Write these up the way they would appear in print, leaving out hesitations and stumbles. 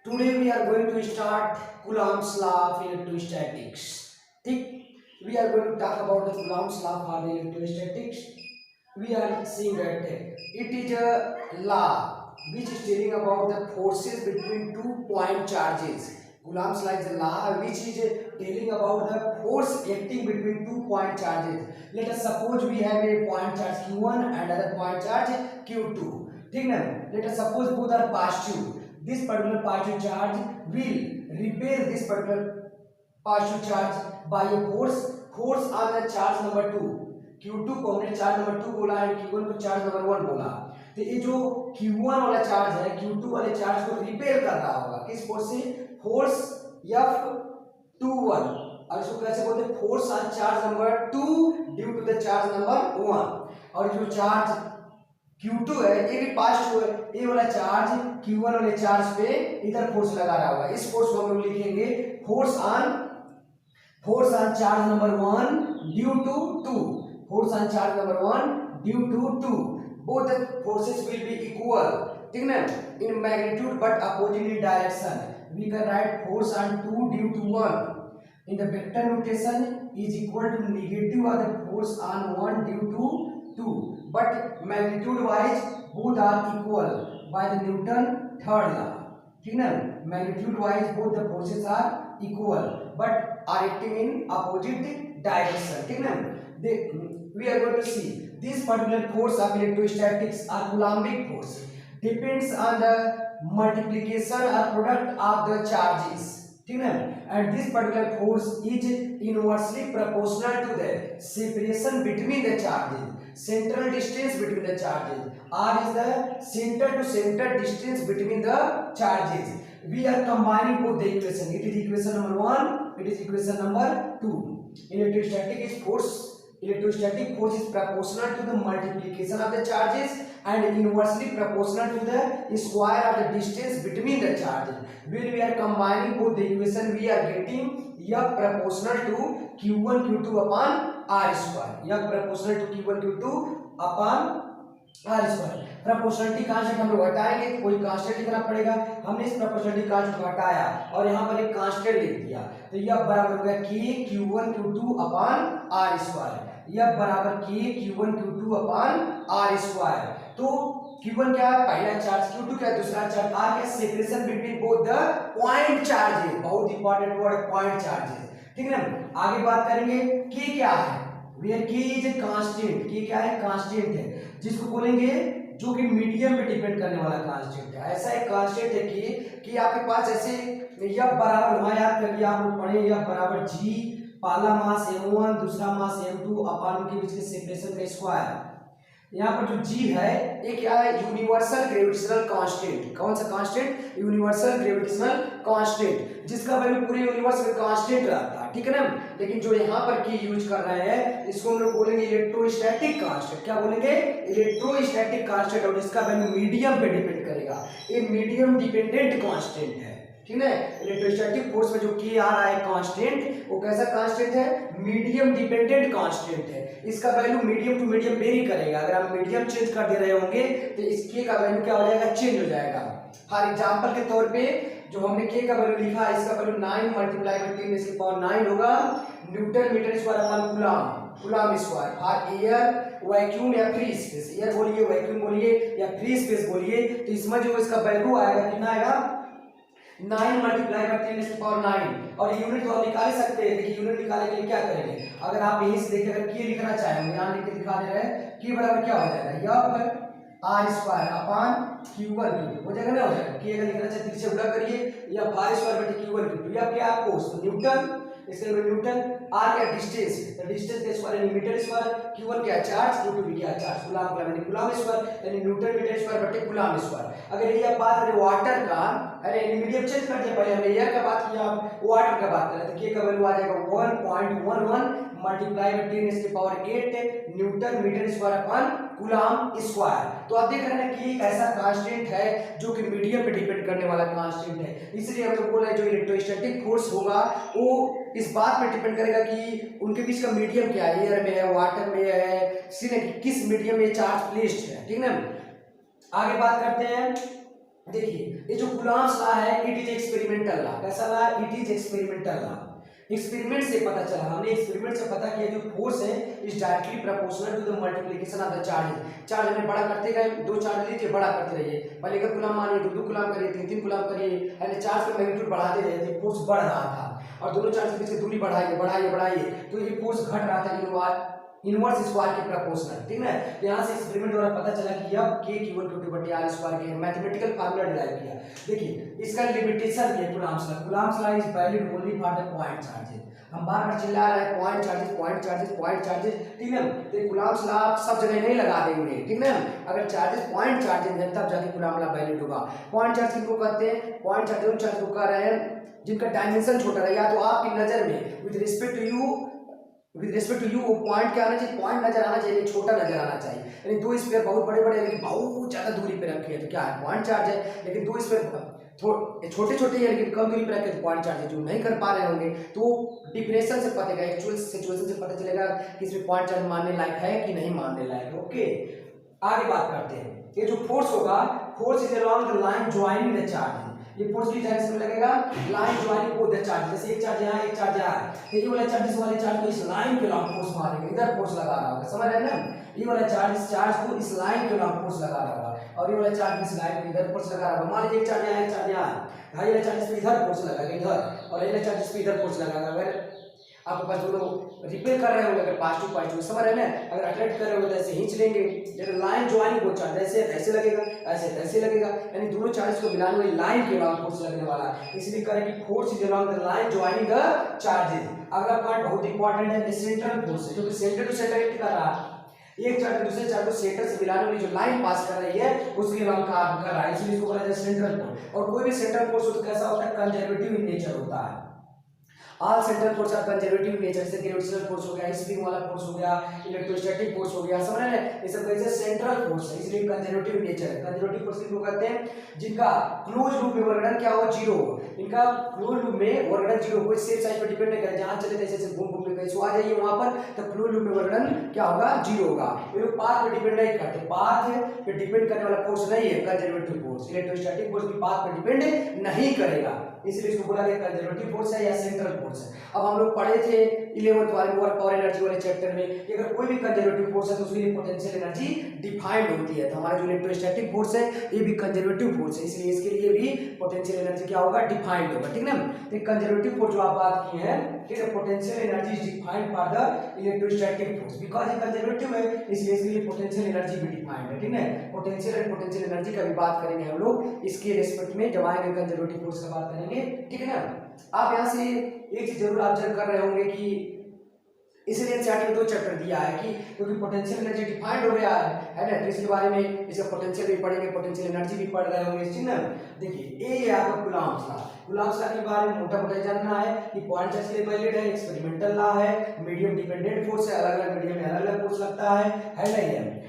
Today we are going to start Coulomb's law of electrostatics. ठीक, we are going to talk about the Coulomb's law for the electrostatics. We are seeing that it is a law which is telling about the forces between two point charges. Coulomb's law is a law which is telling about the force acting between two point charges. Let us suppose we have a point charge Q1 and other point charge Q2. ठीक ना? Let us suppose both are positive. This particular positive charge will repel this particular positive charge by a force on the charge number 2. Q2 को हमने charge number 2 बोला है, Q1 को charge number 1 बोला। तो ये जो Q1 वाला चार्ज है Q2 वाले चार्ज को रिपेल कर रहा होगा किस फोर्स से? फोर्स F21, और इसको कैसे बोलते हैं? Force on charge number 2 due to the charge number 1। और जो चार्ज Q2 है ये भी पॉजिटिव है, ये वाला चार्ज Q1 वाले चार्ज पे इधर फोर्स लगा रहा होगा। इस फोर्स को हम लोग लिखेंगे force on charge number 1 due to 2। Force on charge number 1 due to 2। Both the forces will be equal, ठीक ना, in magnitude but opposite in direction. We can write force on 2 due to 1 in the vector notation is equal to negative of the force on 1 due to 2, but magnitude wise both are equal by the Newton third law, ठीक ना? magnitude wise both the forces are equal but are acting in opposite direction, ठीक ना? We are going to see this particular force of electrostatics or Coulombic force depends on the multiplication or product of the charges, ठीक ना? and this particular force is inversely proportional to the separation between the charges, central distance between the charges. R is the center to center distance between the charges. We are combining both the equation. It is equation number 1, it is equation number 2. Electrostatic force is proportional to the multiplication of the charges and inversely proportional to the square of the distance between the charges. When we are combining both the equation, we are getting F proportional to Q1 Q2 upon R square. F proportional to Q1 Q2 upon R square. Proportionality constant हम लोग हटाएंगे, कोई constant लिखना पड़ेगा। हमने इस proportionality constant को हटाया और यहाँ पर एक कांस्टेंट लिख दिया, तो यह बराबर हो गया K Q1 Q2 upon R square. यह बराबर K Q1 Q2 upon R square. तो Q1 क्या है? पहला चार्ज, Q2 क्या है? दूसरा चार्ज। R क्या? Separation between both the point charges. बहुत इंपॉर्टेंट वर्ड पॉइंट चार्जेस, ठीक है ना? आगे बात करेंगे K क्या है? Where K is a constant. K क्या है? कांस्टेंट है, जिसको बोलेंगे जो कि मीडियम पे डिपेंड करने वाला कांस्टेंट है। ऐसा एक कांस्टेंट है कि आपके पास ऐसे यह बराबर, वहां याद कर लिया आप लोग पढ़े, यह बराबर G, पहला मास M1 दूसरा मास M2 अपॉन के बीच के सेपरेशन का स्क्वायर। यहाँ पर जो G है ये क्या है? Universal gravitational constant. कौन सा कांस्टेंट? यूनिवर्सल ग्रेविटेशनल कांस्टेंट, जिसका वैल्यू पूरे यूनिवर्स में कांस्टेंट रहता है, ठीक है ना? लेकिन जो यहाँ पर की यूज कर रहे हैं इसको हम लोग बोलेंगे इलेक्ट्रोस्टैटिक कांस्टेंट। क्या बोलेंगे? इलेक्ट्रोस्टैटिक कांस्टेंट, और इसका वैल्यू मीडियम पे डिपेंड करेगा। ये मीडियम डिपेंडेंट कांस्टेंट है, ठीक है? इलेक्ट्रोस्टैटिक फोर्स में जो K आ रहा है कांस्टेंट, वो कैसा कांस्टेंट है? मीडियम डिपेंडेंट कांस्टेंट है। इसका value medium to medium vary करेगा। अगर आप मीडियम चेंज कर दे रहे होंगे तो इस K का वैल्यू क्या हो जाएगा? चेंज हो जाएगा। फॉर एग्जांपल के तौर पे जो हमने K का वैल्यू लिखा है, इसका वैल्यू 9 मल्टीप्लाई बाय 10 इसकी पावर 9 होगा newton metre square upon coulomb square. For air, vacuum या फ्री स्पेस, एयर बोलिए, वैक्यूम बोलिए या फ्री स्पेस बोलिए, तो इसमें जो इसका वैल्यू आएगा कितना आएगा? 9 मल्टीप्लाई बाय 10 इसकी पावर 9। और यूनिट तो हम निकाल सकते हैं, लेकिन यूनिट निकालने के लिए क्या करेंगे? अगर आप यहीं से देखिए, अगर K लिखना चाहेंगे, यहाँ लिख के दिखा दे रहे हैं, K बराबर क्या हो जाएगा? F R square upon Q1 Q2 हो जाएगा ना? हो जाएगा। K अगर लिखना चाहे पीछे गुणा करिए, या R स्क्वायर बटे Q1 Q2। या क्या? फोर्स, न्यूटन, इसका न्यूटन। R क्या? डिस्टेंस, तो डिस्टेंस का स्क्वायर यानी मीटर स्क्वायर। Q1 क्या? चार्ज, Q2 भी क्या? चार्ज। कूलम स्क्वायर यानी न्यूटन मीटर स्क्वायर बटे कूलम स्क्वायर। अगर ये आप बात करें वाटर का, अरे मीडियम चेंज कर दिया, पहले हमने एयर का बात किया, आप वाटर का बात करें, तो K का वैल्यू आ जाएगा 1.11 मल्टीप्लाई बाय 10 इसके power 8 newton metre square upon coulomb square. तो आप देख रहे हैं कि एक ऐसा कांस्टेंट है जो कि मीडियम पे डिपेंड करने वाला कांस्टेंट है। इसलिए हम लोग बोल रहे हैं जो इलेक्ट्रोस्टैटिक फोर्स होगा वो इस बात पे डिपेंड करेगा कि उनके बीच का मीडियम क्या है, एयर में है, वाटर में है, किस मीडियम में चार्ज प्लेस्ड है, ठीक है ना? आगे बात करते हैं देखिए ये जो कूलॉम्स लॉ है इट इज एक्सपेरिमेंटल लॉ। कैसा law? It is experimental law. Experiment से पता चला, हमने एक्सपेरिमेंट से पता किया जो फोर्स है is directly proportional to the multiplication of the charge. Charge हमें बड़ा करते गए, दो चार्ज लीजिए बड़ा करते रहिए, पहले एक कूलम मानिए, दो कूलम करिए, तीन कूलम करिए, यानी चार्ज का मैग्नीट्यूड बढ़ाते रहे थे, फोर्स बढ़ रहा था। और दोनों चार्ज के बीच की दूरी बढ़ाइए बढ़ाइए बढ़ाइए तो ये फोर्स घट रहा था इनवर्स स्क्वायर के प्रोपोर्शनल। ठीक है, यहाँ से एक्सपेरिमेंट द्वारा पता चला कि अब k = r स्क्वायर के मैथमेटिकल फार्मूला डिराइव किया। देखिए इसका लिमिटेशन भी है Coulomb's law is valid only for the point charges. हम बार बार चिल्ला रहे हैं point charges point charges point charges. ठीक है, तो कूलॉम्स लॉ सब जगह नहीं लगा देंगे। ठीक है, अगर चार्जेस पॉइंट चार्जेस है तब जाके कूलॉम्स लॉ वैलिड होगा। पॉइंट चार्ज किसको कहते हैं? पॉइंट चार्ज उन चार्ज को कह रहे हैं जिनका डायमेंशन छोटा है, या तो आपकी नजर में विद रिस्पेक्ट टू यू वो पॉइंट क्या आना चाहिए? पॉइंट नजर आना चाहिए, छोटा नजर आना चाहिए। यानी दो स्फीयर बहुत बड़े बड़े लेकिन बहुत ज्यादा दूरी पे रखे हैं तो क्या है? पॉइंट चार्ज है। लेकिन दो स्फीयर छोटे छोटे हैं लेकिन कम दूरी पे रखे तो पॉइंट चार्ज है। जो नहीं कर पा रहे होंगे तो डिफिनेशन से पता चलेगा, एक्चुअल सिचुएशन से पता चलेगा कि इसमें पॉइंट चार्ज मानने लायक है कि नहीं मानने लायक। ओके, आगे बात करते हैं। ये जो फोर्स होगा, force is along the line joining the charge. ये फोर्स की डायरेक्शन में लगेगा line joining both the charge. जैसे एक चार्ज यहाँ एक चार्ज यहाँ है, ये वाला चार्ज इस वाले चार्ज को इस लाइन के अलोंग फोर्स मारेगा, इधर फोर्स लगा रहा होगा, समझ रहे हैं ना? ये वाला चार्ज इस चार्ज को इस लाइन के अलोंग फोर्स लगा रहा होगा और ये वाला चार्ज इस लाइन को इधर फोर्स लगा रहा होगा। मान लीजिए एक चार्ज यहाँ एक चार्ज यहाँ है, ये वाला चार्ज इस पे इधर फोर्स लगाएगा इधर और ये वाला चार्ज इस पे इधर फोर्स लगाएगा। अगर आपके पास दोनों रिपेयर कर रहे होंगे, अगर पॉजिटिव समझ रहे हैं ना, अगर अट्रैक्ट कर रहे होंगे तो ऐसे खींच लेंगे। जब लाइन ज्वाइनिंग वो चार्ज ऐसे ऐसे लगेगा, ऐसे ऐसे लगेगा, यानी दोनों चार्ज को मिलाने वाली लाइन के अलोंग फोर्स लगने वाला है। इसलिए करें कि force is along the line joining the charges. अगला पॉइंट बहुत इंपॉर्टेंट है, सेंट्रल फोर्स है, जो कि सेंटर टू सेंटर एक्ट कर रहा है। एक चार्ज दूसरे चार्ज को सेंटर से मिलाने वाली जो लाइन पास कर रही है उसके अलोंग काम कर रहा है, इसलिए इसको बोला जाता है सेंट्रल फोर्स। और कोई भी सेंट्रल फोर्स हो तो कैसा होता है? कंजर्वेटिव इन नेचर होता है। All central force are conservative nature, जैसे ग्रेविटेशनल फोर्स हो गया, स्प्रिंग वाला फोर्स हो गया, इलेक्ट्रोस्टैटिक फोर्स हो गया, समझ रहे हैं? ये सब कैसे सेंट्रल फोर्स है, इसलिए कंजर्वेटिव नेचर है। कंजर्वेटिव फोर्स किसको कहते हैं? जिनका क्लोज लूप में वर्गडन क्या हो? जीरो हो। इनका क्लोज लूप में वर्गडन जीरो, कोई सेफ साइड पर डिपेंड नहीं करे, जहां चले जैसे ऐसे घूम घूम के कहीं आ जाइए वहां पर, तो क्लोज लूप में वर्गडन क्या होगा? जीरो होगा। ये पाथ पे डिपेंड नहीं करते, पाथ पे डिपेंड करने वाला फोर्स नहीं है कंजर्वेटिव फोर्स। इलेक्ट्रोस्टैटिक फोर्स भी पाथ पे डिपेंड नहीं करेगा, इसलिए इसको बोला गया कंजर्वेटिव फोर्स है या सेंट्रल फोर्स है। अब हम लोग पढ़े थे 11th वाले वर्क पावर एनर्जी वाले चैप्टर में कि अगर कोई भी कंजर्वेटिव फोर्स है तो उसके लिए पोटेंशियल एनर्जी डिफाइंड होती है। तो हमारा जो इलेक्ट्रोस्टैटिक फोर्स है ये भी कंजर्वेटिव फोर्स है, इसलिए इसके लिए भी पोटेंशियल एनर्जी क्या होगा? डिफाइंड होगा। ठीक है ना? तो कंजर्वेटिव फोर्स जो आप बात की है, ठीक है, potential energy is defined for the electrostatic force because ये कंजर्वेटिव है, इसलिए इसके लिए पोटेंशियल एनर्जी भी डिफाइंड है। ठीक है, पोटेंशियल एंड पोटेंशियल एनर्जी का भी बात करेंगे हम लोग इसके रिस्पेक्ट में जब आएंगे कंजर्वेटिव फोर्स का बात करेंगे। ठीक है ना? आप यहाँ से एक चीज जरूर ऑब्जर्व कर रहे होंगे कि इसलिए एनसीईआरटी में दो चैप्टर दिया है कि क्योंकि पोटेंशियल एनर्जी डिफाइंड हो गया है ना, तो इसके बारे में इसका पोटेंशियल भी पढ़ेंगे, पोटेंशियल एनर्जी भी पढ़ रहे होंगे। ठीक है, देखिए ये आपका कूलॉम्स लॉ। कूलॉम्स लॉ के बारे में मोटा मोटा जानना है कि पॉइंट चार्ज के लिए वैलिड है, एक्सपेरिमेंटल लॉ है, मीडियम डिपेंडेंट फोर्स है, अलग अलग मीडियम में अलग अलग फोर्स लगता है नहीं है।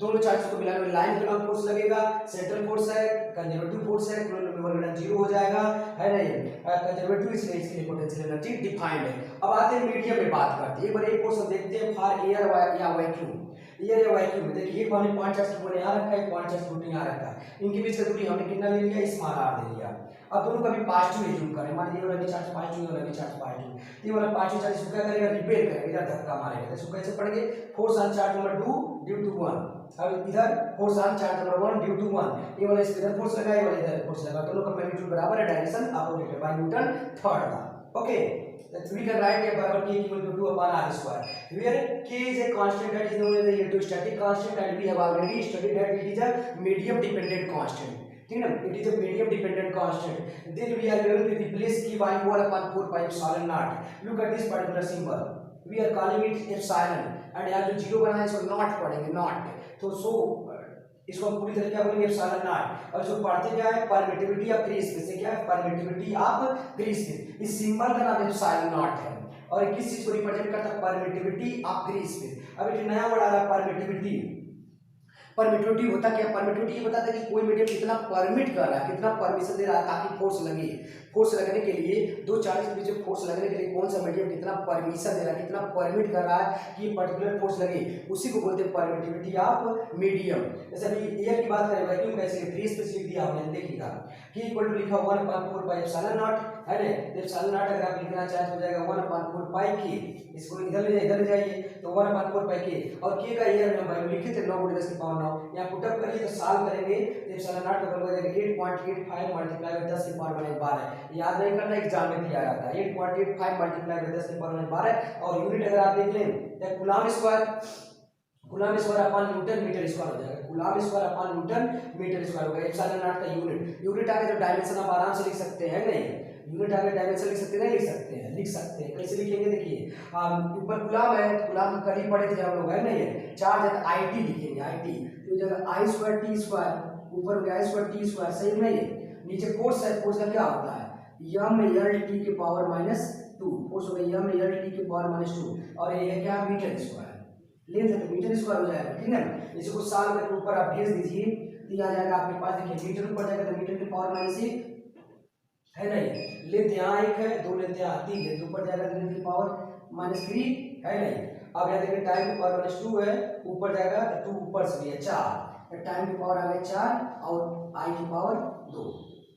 दोनों चार्ज को मिलाने में लाइन के अलोंग फोर्स लगेगा, सेंट्रल फोर्स है, कंजर्वेटिव फोर्स है, वर्गडन जीरो हो जाएगा है नहीं। कंजर्वेटिव इसलिए इसके लिए पोटेंशियल एनर्जी डिफाइंड है। अब आते हैं मीडियम में बात करते हैं। एक बार एक फोर्स हम देखते हैं फॉर एयर या वैक्यूम। एयर या वैक्यूम में देखिए एक वाले पॉइंट चार्ज को यहाँ रखा है, पॉइंट चार्ज को यहाँ रखा है, इनके बीच का दूरी हमने कितना ले लिया? स्मॉल r ले लिया। अब दोनों का भी पॉजिटिव एज्यूम करें, मान लीजिए ये वाला चार्ज पॉजिटिव, ये वाला चार्ज पॉजिटिव, ये वाला पॉजिटिव चार्ज इसको क्या करेगा? रिपेल करेगा, इधर धक्का मारेगा। तो इसको कैसे पढ़ेंगे? Force on charge number 2 due to 1। अब इधर force on charge number 1 due to 1, ये वाला इस इधर फोर्स लगा, ये वाला इधर फोर्स लगा, दोनों का मैग्नीट्यूड बराबर है, डायरेक्शन अपोजिट है, by Newton third law. Okay, that we can write a barabar k equal to 2 upon r square, where k is a constant that is known as the electrostatic constant, and we have already studied that it is a medium dependent constant. ठीक है ना? It is a medium dependent constant. Then we are going to replace k by 1 upon 4 pi epsilon naught. Look at this particular symbol. We are calling it epsilon, and यहाँ जो zero बना है इसको not पढ़ेंगे, not. तो सो इसको हम पूरी तरह क्या बोलेंगे? Epsilon not. और जो पढ़ते क्या है? परमिटिविटी ऑफ फ्री स्पेस से क्या है? Permittivity of free space. इस सिंबल का नाम एप्सिलॉन नॉट है और किस चीज को रिप्रेजेंट करता है? Permittivity of free space. अब एक नया वर्ड आ रहा है परमिटिविटी। परमिटिविटी होता क्या, परमिटिविटी ये बताता है कि कोई मीडियम कितना परमिट कर रहा है, कितना परमिशन दे रहा है ताकि फोर्स लगे। फोर्स लगने के लिए दो चार्ज के बीच फोर्स लगने के लिए कौन सा मीडियम कितना परमिशन दे रहा है, कितना परमिट कर रहा है कि पर्टिकुलर फोर्स लगे, उसी को बोलते हैं परमिटिविटी ऑफ मीडियम। जैसे अभी एयर की बात करें, वैक्यूम कैसे फ्री स्पेस लिख दिया हमने, देखिएगा कि इक्वल टू लिखा 1/4 पाई एप्सिलॉन नॉट है ना। एप्सिलॉन नॉट अगर आप लिखना चाहें तो हो जाएगा 1/4 पाई के, इसको इधर ले जाइए तो 1/4 पाई के, और के का ईयर में वैल्यू लिखे थे 9 × 10⁹ यहाँ पुट अप करिए तो सॉल्व करेंगे तो एप्सिलॉन नॉट का वैल्यू हो जाएगा 8.85 मल्टीप्लाई बाय 10⁻12। याद नहीं करना, एग्जाम में दिया जाता है 8.85 मल्टीप्लाई बाय 10⁻12, और यूनिट अगर आप देख लें तो coulomb square upon newton metre square हो जाएगा, coulomb square upon newton metre square होगा एप्सिलॉन नॉट का यूनिट आगे तो डायमेंशन आप आराम से लिख सकते हैं, नहीं यूनिट आगे डायमेंशन लिख सकते हैं, नहीं लिख सकते हैं कैसे लिखेंगे, देखिए ऊपर कूलम है, कूलम कल ही पढ़े थे हम लोग, है नहीं, चार्ज है IT लिखेंगे, IT तो जगह I² T² ऊपर हो गया I² T², सही नहीं है। नीचे फोर्स है, फोर्स का क्या होता है mLT की पावर -2, फोर्स हो गया mLT की पावर -2, और ये है क्या मीटर स्क्वायर, लेंथ है तो मीटर स्क्वायर हो जाएगा, ठीक है ना। इसको सॉल्व करके ऊपर आप भेज दीजिए तो ये आ जाएगा आपके पास, देखिए मीटर ऊपर जाएगा तो मीटर की पावर -1 है नहीं, लेंथ यहाँ 1 है, 2 लेंथ यहाँ 3 लेंथ ऊपर जाएगा तो लेंथ की पावर -3 है नहीं। अब यहाँ देखिए टाइम की पावर -2 है, ऊपर जाएगा तो 2 ऊपर से भी है 4, टाइम की पावर आ गया 4 और आई की पावर 2,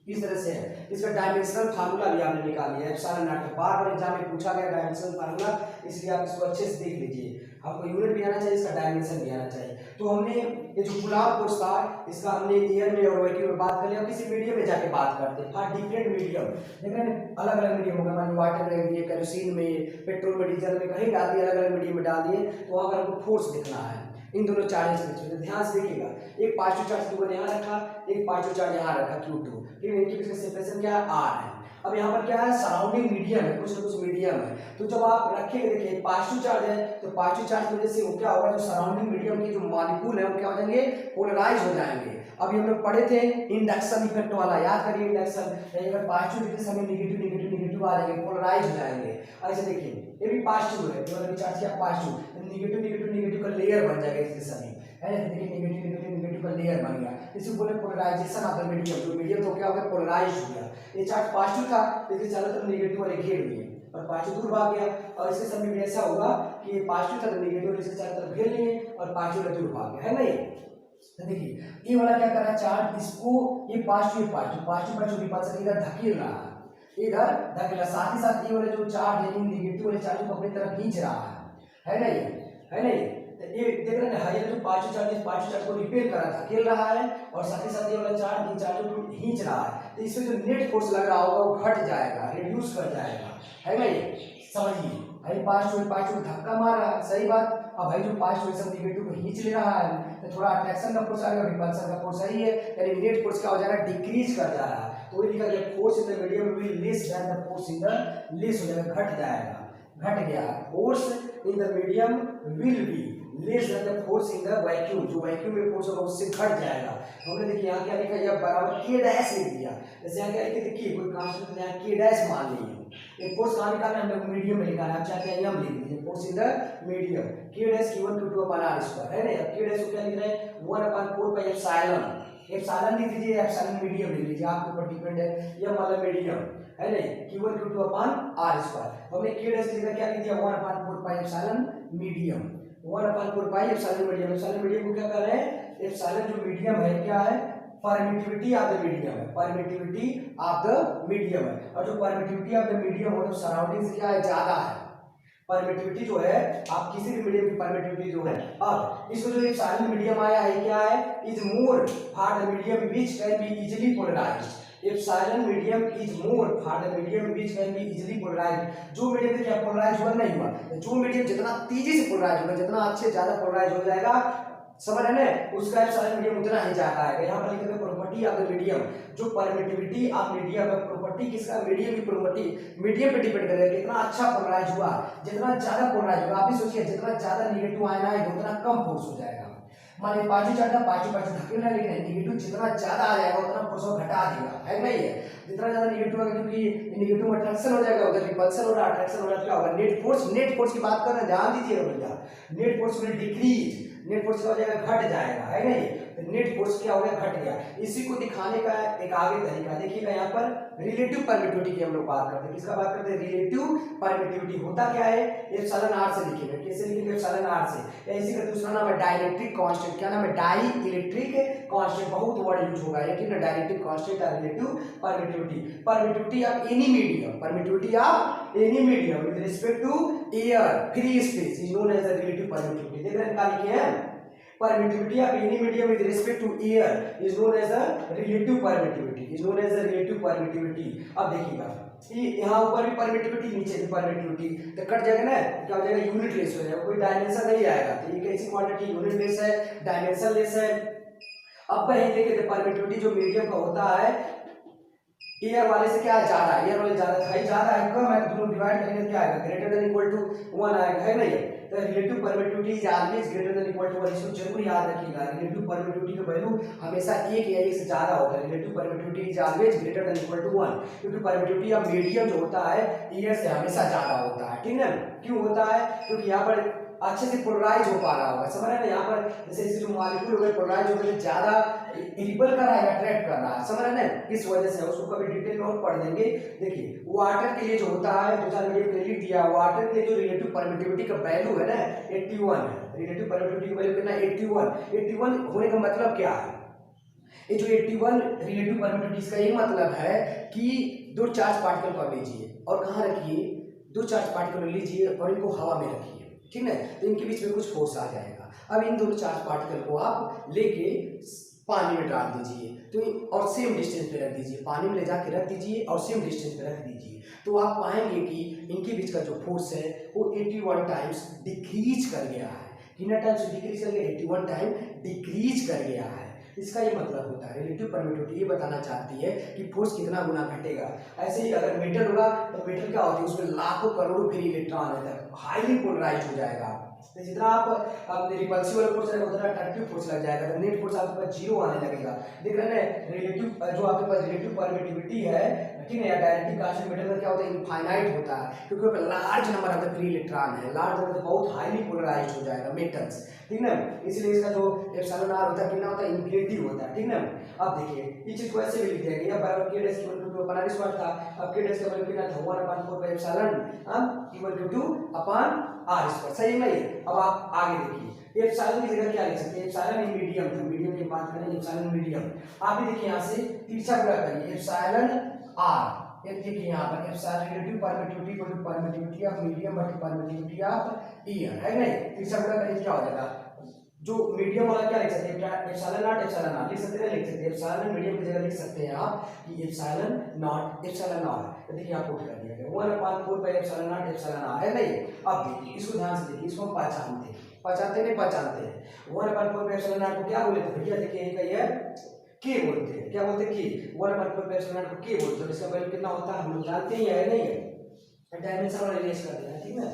इस तरह से है। इसका डायमेंशनल फार्मूला भी आपने निकाल लिया एप्सिलॉन नॉट, बार एग्जाम में पूछा गया डायमेंशनल फार्मूला, इसलिए आप इसको अच्छे से देख लीजिए, आपको यूनिट भी आना चाहिए, इसका डायमेंशन भी आना चाहिए। तो हमने ये जो कूलम फोर्स था इसका हमने एयर में और वैक्यूम में बात कर लिया, किसी मीडियम में जाके बात करते हैं, हाँ डिफरेंट मीडियम, लेकिन अलग अलग मीडियम होगा, मान लो वाटर में दिए, केरोसिन में, पेट्रोल में, डीजल में, कहीं डाल दिए, अलग अलग मीडियम में डाल दिए, तो वहाँ पर हमको फोर्स दिखना है इन दोनों चार्जेस के बीच में। ध्यान से देखिएगा, एक पॉजिटिव चार्ज Q1 यहाँ रखा, एक पॉजिटिव चार्ज यहाँ रखा Q2, ठीक है, इनके बीच में सेपरेशन क्या है R है। अब यहाँ पर क्या है, सराउंडिंग मीडियम है, कुछ ना कुछ मीडियम है, तो जब आप रखेंगे, देखिए पॉजिटिव चार्ज है तो पॉजिटिव चार्ज की वजह से वो क्या होगा, जो सराउंडिंग मीडियम के जो मॉलिक्यूल है वो क्या हो जाएंगे, पोलराइज हो जाएंगे। अभी हम लोग पढ़े थे इंडक्शन इफेक्ट वाला, याद करिए इंडक्शन, अगर पॉजिटिव लिखते समय नेगेटिव आ जाएंगे, पोलराइज हो जाएंगे। ऐसे देखिए ये भी पॉजिटिव है, जो अभी चार्ज किया पॉजिटिव, नेगेटिव का लेयर बन जाएगा इसके समय, है ना, देखिए नेगेटिव का लेयर बन गया, इसी को बोले पोलराइजेशन ऑफ द मीडियम, जो मीडियम तो क्या हो गया, पोलराइज हो गया। ये चार्ज पॉजिटिव था, इसके चारों तरफ नेगेटिव वाले घेर लिए और पॉजिटिव दूर भाग गया, और इसके समय में ऐसा होगा कि पॉजिटिव था तो नेगेटिव इसके चारों तरफ घेर लिए और पॉजिटिव दूर भाग गया, है ना। ये देखिए ये वाला क्या कर रहा है चार्ज, इसको ये पॉजिटिव रिपल्सन इधर धकेल रहा है, इधर धकेला, साथ ही साथ ये वाला जो चार्ज है नेगेटिव वाले चार्ज को अपनी तरफ खींच रहा है ना, है ना। ये देख रहे हैं, ये जो पॉजिटिव चार्ज को रिपेल कर रहा है, धकेल रहा है, और साथ ही साथ ये वाला चार्ज इन चार्जों को खींच रहा है, तो इसमें जो नेट फोर्स लग रहा होगा वो घट जाएगा, रिड्यूस कर जाएगा, है ना। ये समझिए, भाई पॉजिटिव धक्का मार रहा है, सही बात। अब भाई जो पॉजिटिव सब नेगेटिव को खींच ले रहा है तो थोड़ा अट्रैक्शन का फोर्स आएगा, रिपल्सन का फोर्स सही है, यानी नेट फोर्स क्या हो जाएगा, डिक्रीज कर जा रहा है। तो ये लिखा गया force in the medium will less than the force in the less, हो जाएगा, घट जाएगा, घट गया, force in the medium will be less than the force in the vacuum, जो वैक्यूम में फोर्स होगा उससे घट जाएगा। हमने देखिए यहाँ क्या लिखा, यह बराबर K डैश लिख दिया, जैसे यहाँ क्या लिखे, देखिए कोई कांस्टेंट यहाँ K डैश मान लीजिए, एक फोर्स कहाँ निकालना है, हमने मीडियम में निकालना है, आप चाहते हैं यम लिख दीजिए, force in the medium, K dash Q1 Q2 upon R square, है ना। K डैश को क्या लिख रहे हैं, 1/4 पाई एप्सिलॉन लिख दीजिए, एप्सिलॉन मीडियम लिख लीजिए, आपके ऊपर डिपेंड है, यम वाला मीडियम है ना, Q1 Q2 upon R square. हमने K डैश लिखा, क्या लिख दिया, 1/4 pi epsilon medium, 1/4 pi epsilon medium. Epsilon medium को क्या कर रहे हैं, एप्सिलॉन जो मीडियम है क्या है, परमिटिविटी ऑफ द मीडियम है, परमिटिविटी ऑफ द मीडियम है, और जो परमिटिविटी ऑफ द मीडियम हो तो सराउंडिंग से क्या है, ज्यादा है परमिटिविटी जो है, आप किसी भी मीडियम की परमिटिविटी जो है। अब इसको जो एप्सिलॉन मीडियम आया है क्या है, is more for the medium which can be easily polarised. Epsilon medium is more for the medium which can be easily polarised. जो मीडियम क्या पोलराइज हुआ नहीं हुआ, जो मीडियम जितना तेजी से पोलराइज होगा, जितना अच्छे ज्यादा पोलराइज हो जाएगा, समझ रहे हैं, उसका एप्सिलॉन मीडियम उतना ही ज्यादा है। यहाँ पर लिखा है प्रॉपर्टी ऑफ द मीडियम, जो परमिटिविटी ऑफ मीडियम है, प्रॉपर्टी किसका, मीडियम की प्रॉपर्टी, मीडियम पे डिपेंड करेगा कितना अच्छा पोलराइज हुआ, जितना ज्यादा पोलराइज होगा, आप भी सोचिए जितना ज्यादा नेगेटिव आयन आएगा उतना कम फोर्स हो जाएगा, माने पॉजिटिव चार्ज था, पॉजिटिव धकेल रहा है, लेकिन नेगेटिव जितना ज्यादा आ जाएगा उतना फोर्स को घटा देगा, है नहीं है। जितना ज्यादा नेगेटिव होगा, क्योंकि नेगेटिव में अट्रैक्शन हो जाएगा, उधर रिपल्सन हो रहा है, अट्रैक्शन हो रहा है, क्या होगा, नेट फोर्स की बात कर रहे हैं, ध्यान दीजिएगा भैया। Net force will decrease, net force क्या हो जाएगा, घट जाएगा, है नहीं। तो नेट फोर्स क्या हो गया, घट गया। इसी को दिखाने का एक आगे तरीका देखिएगा, यहाँ पर रिलेटिव परमिटिविटी की हम लोग बात करते हैं। किसका बात करते हैं, रिलेटिव परमिटिविटी। होता क्या है, एप्सिलॉन आर से लिखेंगे। कैसे लिखेंगे, एप्सिलॉन आर से। या इसी का दूसरा नाम है डाइलेक्ट्रिक कांस्टेंट। क्या नाम है, डाई इलेक्ट्रिक कांस्टेंट। बहुत वर्ड यूज होगा ये, ठीक है, डाइलेक्ट्रिक कांस्टेंट और relative permittivity. Permittivity of any medium, permittivity of any medium with respect to air free space is known as the relative permittivity. देख रहे हैं, क्या लिखे हैं, permittivity of any medium with respect to air is known as a relative permittivity, is known as a relative permittivity। अब देखिएगा, ये यहाँ ऊपर भी परमिटिविटी, नीचे भी परमिटिविटी, तो कट जाएगा ना, क्या हो जाएगा, यूनिट लेस हो जाएगा, कोई डायमेंशन नहीं आएगा। तो ये कैसी क्वांटिटी, यूनिट लेस है, डायमेंशन लेस है। अब कहेंगे कि परमिटिविटी जो मीडियम का होता है, एयर वाले से क्या ज्यादा है, एयर वाले ज्यादा है, ज्यादा है, कम है, दोनों डिवाइड करेंगे क्या आएगा, ग्रेटर देन इक्वल टू 1 आएगा, है नहीं। तो relative permittivity is always greater than equal to 1। इसको जरूर याद रखिएगा, रिलेटिव परमिटिविटी का वैल्यू हमेशा 1 या 1 से ज्यादा होता है। Relative permittivity is always greater than equal to 1, क्योंकि परमिटिविटी ऑफ मीडियम जो होता है एयर से हमेशा ज्यादा होता है, ठीक है। क्यों होता है, क्योंकि यहाँ पर अच्छे से पोलराइज हो पा रहा होगा, समझ रहे हैं ना। यहाँ पर जैसे इसे जो मॉलिक्यूल हो गए पोलराइज हो गए, ज्यादा रिपल कर रहा है, अट्रैक्ट कर रहा है, समझ रहे हैं ना। इस वजह से उसको कभी डिटेल में और पढ़ देंगे। देखिए वाटर के लिए जो होता है, 2000 मीडियम के लिए लिख दिया, वाटर के लिए जो रिलेटिव परमिटिविटी का वैल्यू है ना 81 है। रिलेटिव परमिटिविटी का वैल्यू कितना, 81 होने का मतलब क्या है, ये जो 81 रिलेटिव परमिटिविटी का ये मतलब है कि दो चार्ज पार्टिकल को लीजिए और कहाँ रखिए, दो चार्ज पार्टिकल लीजिए और इनको हवा में रखिए, ठीक है, तो इनके बीच में कुछ फोर्स आ जाएगा। अब इन दोनों चार्ज पार्टिकल को आप लेके पानी में डाल दीजिए, तो और सेम डिस्टेंस पे रख दीजिए, पानी में ले जाके रख दीजिए और सेम डिस्टेंस पे रख दीजिए, तो आप पाएंगे कि इनके बीच का जो फोर्स है वो 81 टाइम्स डिक्रीज कर गया है। कितना टाइम्स डिक्रीज कर गया, 81 टाइम डिक्रीज कर गया है। इसका ये मतलब होता है, रिलेटिव परमिटिविटी ये बताना चाहती है कि फोर्स कितना गुना घटेगा। ऐसे ही अगर मेटल होगा तो मेटल क्या होती है, उसमें लाखों करोड़ों फ्री इलेक्ट्रॉन रहता है, हाईली पोलराइज हो जाएगा। तो जितना आप रिपल्सिव वाला फोर्स रहेगा उतना अट्रैक्टिव फोर्स लग जाएगा, तो नेट फोर्स आपके पास 0 आने लगेगा। देख रहे हैं रिलेटिव जो आपके पास रिलेटिव परमिटिविटी है, ठीक है, या डायरेक्टिव कांस्टेंट मेटल का क्या होता है, इनफाइनाइट होता है, क्योंकि large number of free electron है, लार्ज नंबर बहुत हाईली पोलराइज्ड हो जाएगा मेटल्स, ठीक है। इसलिए इसका जो एप्सिलॉन आर होता है कितना होता है, इन्फिनिटी होता है, ठीक है। अब देखिए इस चीज को ऐसे भी लिख दिया गया, बराबर k dash equal two upon r square था। अब k डैश का वैल्यू कितना था, 1/4 pi epsilon equal two upon r square, सही नहीं है। अब आप आगे देखिए, एप्सिलॉन की जगह क्या लिख सकते हैं, एप्सिलॉन इन मीडियम था, मीडियम की बात करें, एप्सिलॉन मीडियम। आप भी देखिए यहाँ से तीसरा गुणा करिए, एप्सिलॉन r, ये देखिए यहाँ पर epsilon relative permittivity equal to permittivity of medium बटे परमिटिविटी ऑफ एयर, है नहीं। तीसरा गुणा करिए क्या हो जाएगा, जो मीडियम वाला क्या लिख सकते हैं, एप्सिलॉन नॉट एप्सिलॉन आर लिख सकते हैं, लिख सकते हैं एप्सिलॉन मीडियम की जगह लिख सकते हैं आप कि एप्सिलॉन नॉट एप्सिलॉन आर। तो देखिए आप पुट कर दिया गया 1/4 pi epsilon naught epsilon r, है नहीं। अब देखिए इसको ध्यान से देखिए, इसको हम पहचानते नहीं पहचानते हैं। 1/4 पाई एप्सिलॉन नॉट को क्या बोले थे भैया, देखिए एक ये के बोलते हैं, क्या बोलते हैं के, 1/4 पाई एप्सिलॉन नॉट को के बोलते हैं। इसका वैल्यू कितना होता है हम लोग जानते ही है, नहीं है, डायमेंशन वाला रिलेट कर देना, ठीक है।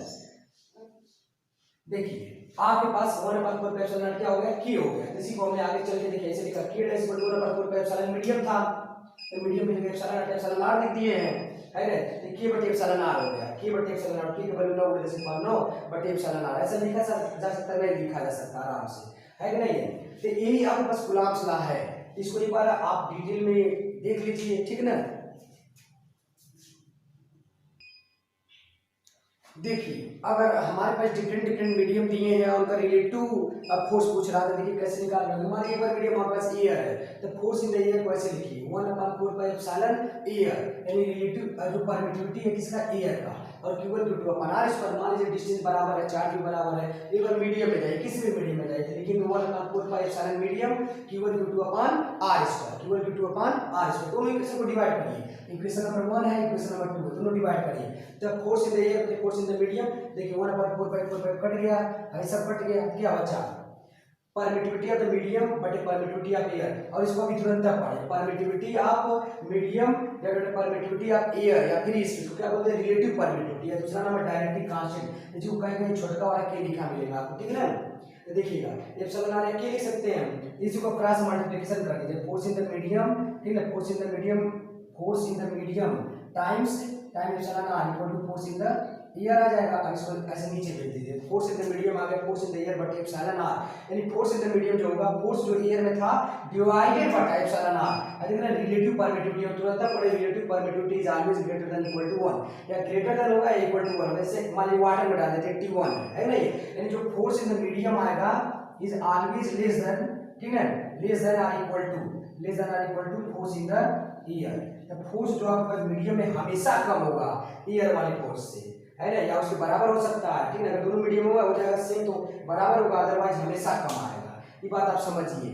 देखिए आपके पास 1/4 पाई एप्सिलॉन नॉट क्या हो गया, के हो गया। इसी को हमने आगे चल के देखिए ऐसे लिखा, K dash equal to 1/4 pi epsilon medium था, तो मीडियम की जगह एप्सिलॉन नॉट एप्सिलॉन आर लिख दिए हैं, है ना। तो के बटे एप्सिलॉन आर हो गया, के बटे एप्सिलॉन आर, के का वैल्यू 9 बटे एप्सिलॉन आर, ऐसा लिखा जा सकता है, नहीं लिखा जा सकता आराम से, है कि नहीं। तो यही आपके पास कूलम्ब्स लॉ है, इसको एक बार आप डिटेल में देख लीजिए, ठीक ना। देखिए अगर हमारे पास डिफरेंट मीडियम दिए हैं और उनका रिलेटिव फोर्स पूछ रहा था, देखिए कैसे निकाल रहे हैं। हमारे एक बार मीडियम हमारे पास एयर है, तो फोर्स इन द एयर को ऐसे लिखिए 1/4 पाई एप्सिलॉन एयर, यानी रिलेटिव जो परमिटिविटी है किसका, एयर का, और क्यूबल टू अपॉन आर स्क्वायर। मान लीजिए डिस्टेंस बराबर है, चार्ज भी बराबर है, एक बार मीडियम में जाए, किसी भी मीडियम में जाए तो लिखेंगे 1/4 पाई एप्सिलॉन मीडियम क्यूबल टू अपॉन आर स्क्वायर, क्यूबल टू अपॉन आर स्क्वायर। दोनों इक्वेशन को डिवाइड करिए, इक्वेशन नंबर 1 है, इक्वेशन नंबर 2 है, दोनों डिवाइड करिए। जब force in the air, force in the medium, देखिए 1/4 पाई 4 पाई कट गया, ये सब कट गया, क्या बचा, परमिटिविटी ऑफ द मीडियम बटे परमिटिविटी ऑफ एयर। और इसको भी तुरंत पढ़े, परमिटिविटी ऑफ मीडियम बटे परमिटिविटी ऑफ एयर या फिर इसको क्या बोलते हैं, रिलेटिव परमिटिविटी, या दूसरा नाम है डायरेक्टिव कांस्टेंट, जिसको कहीं कहीं छोटा वाला के लिखा मिलेगा आपको, ठीक है ना। तो देखिएगा एप्सिलॉन आर क्या लिख सकते हैं हम, इसी को क्रॉस मल्टीप्लिकेशन कर दीजिए, फोर्स इन द मीडियम, ठीक है, force in the medium times epsilon r equal to force in the air आ जाएगा। अब इसको ऐसे नीचे भेज दीजिए, फोर्स इन द मीडियम आ गया फोर्स इन द एयर बटे एप्सिलॉन आर, यानी फोर्स इन द मीडियम जो होगा फोर्स जो एयर में था डिवाइडेड बटा एप्सिलॉन आर। देखना रिलेटिव परमिटिविटी हम तुरंत पढ़े, relative permittivity is always greater than equal to 1, या ग्रेटर देन होगा इक्वल टू 1, वैसे मान लीजिए वाटर में डाल देते हैं T1 है नहीं, यानी जो फोर्स इन द मीडियम आएगा इज ऑलवेज लेस देन, ठीक है, less than or equal to force in the air. तो फोर्स जो आपका मीडियम में हमेशा कम होगा एयर वाले फोर्स से, है ना, या उसके बराबर हो सकता है, ठीक है, अगर दोनों मीडियम होगा हो जाएगा सेम तो बराबर होगा, अदरवाइज हमेशा कम आएगा। ये बात आप समझिए,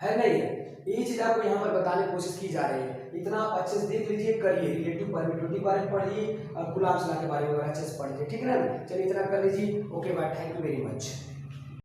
है नहीं, ये चीज आपको यहाँ पर बताने की कोशिश की जा रही है। इतना आप अच्छे से देख लीजिए, करिए, रिलेटिव परमिटिविटी के बारे में पढ़िए और कूलॉम्स लॉ के बारे में अच्छे से पढ़िए, ठीक है ना। चलिए इतना कर लीजिए, okay bye, thank you very much.